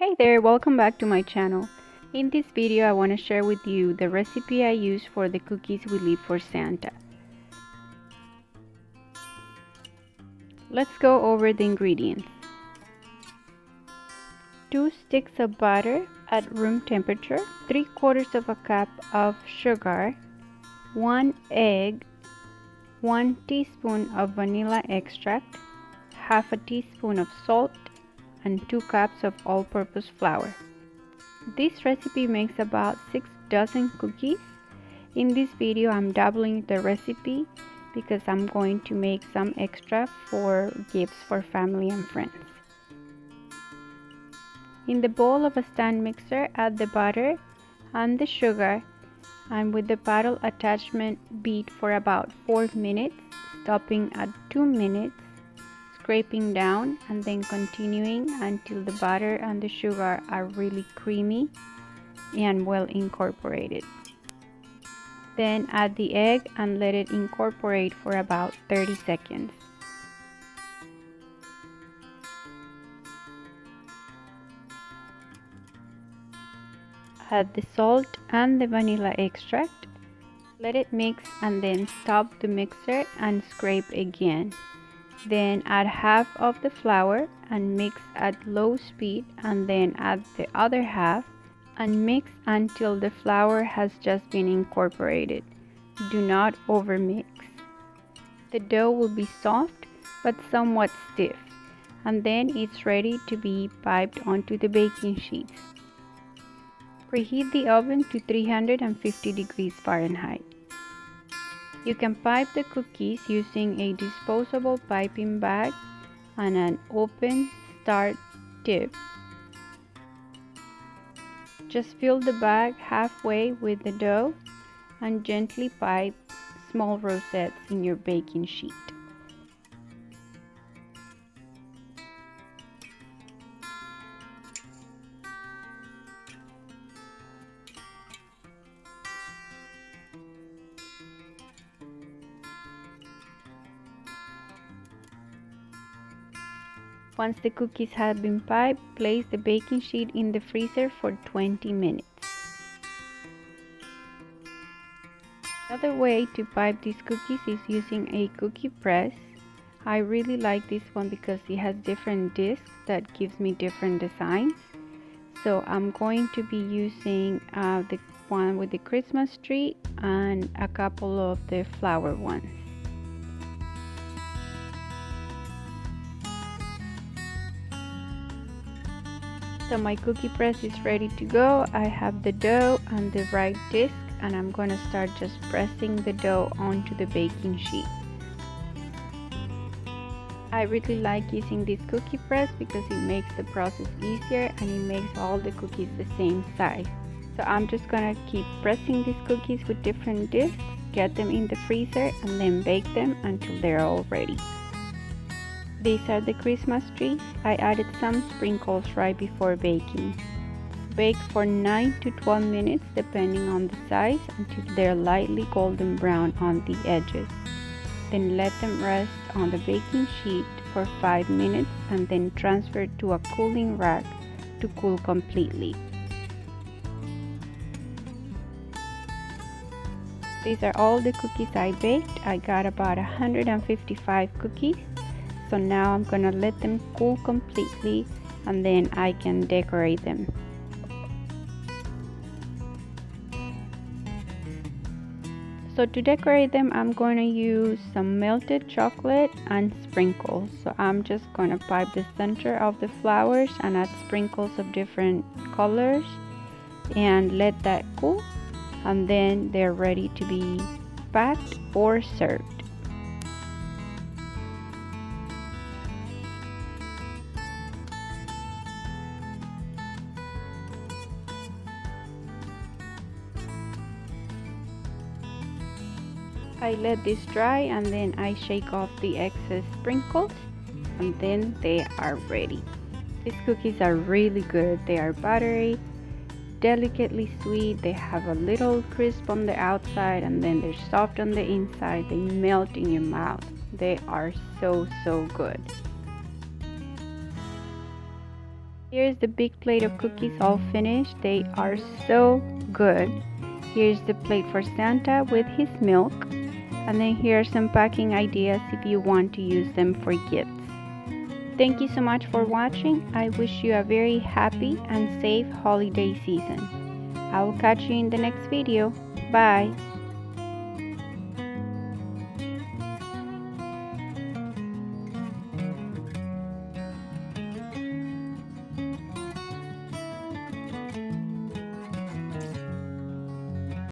Hey there, welcome back to my channel. In this video I want to share with you the recipe I use for the cookies we leave for Santa. Let's go over the ingredients. 2 sticks of butter at room temperature, 3/4 of a cup of sugar, 1 egg, 1 teaspoon of vanilla extract, half a teaspoon of salt, and 2 cups of all-purpose flour. This recipe makes about 6 dozen cookies. In this video I'm doubling the recipe because I'm going to make some extra for gifts for family and friends. In the bowl of a stand mixer, add the butter and the sugar, and with the paddle attachment beat for about 4 minutes, stopping at 2 minutes, scraping down, and then continuing until the butter and the sugar are really creamy and well incorporated. Then add the egg and let it incorporate for about 30 seconds. Add the salt and the vanilla extract. Let it mix and then stop the mixer and scrape again. Then add half of the flour and mix at low speed, and then add the other half and mix until the flour has just been incorporated. Do not overmix. The dough will be soft but somewhat stiff, and then it's ready to be piped onto the baking sheets. Preheat the oven to 350 degrees Fahrenheit. You can pipe the cookies using a disposable piping bag and an open start tip. Just fill the bag halfway with the dough and gently pipe small rosettes in your baking sheet. Once the cookies have been piped, place the baking sheet in the freezer for 20 minutes. Another way to pipe these cookies is using a cookie press. I really like this one because it has different discs that gives me different designs. So I'm going to be using the one with the Christmas tree and a couple of the flower ones. So my cookie press is ready to go. I have the dough and the right disc, and I'm going to start just pressing the dough onto the baking sheet. I really like using this cookie press because it makes the process easier and it makes all the cookies the same size. So I'm just going to keep pressing these cookies with different discs, get them in the freezer, and then bake them until they're all ready. These are the Christmas trees. I added some sprinkles right before baking. Bake for 9 to 12 minutes depending on the size until they're lightly golden brown on the edges. Then let them rest on the baking sheet for 5 minutes and then transfer to a cooling rack to cool completely. These are all the cookies I baked. I got about 155 cookies. So now I'm gonna let them cool completely and then I can decorate them. So to decorate them, I'm going to use some melted chocolate and sprinkles. So I'm just going to pipe the center of the flowers and add sprinkles of different colors and let that cool, and then they're ready to be packed or served. I let this dry and then I shake off the excess sprinkles, and then they are ready. These cookies are really good. They are buttery, delicately sweet. They have a little crisp on the outside and then they're soft on the inside. They melt in your mouth. They are so good. Here's the big plate of cookies all finished. They are so good. Here's the plate for Santa with his milk. And then here are some packing ideas if you want to use them for gifts. Thank you so much for watching. I wish you a very happy and safe holiday season. I will catch you in the next video. Bye.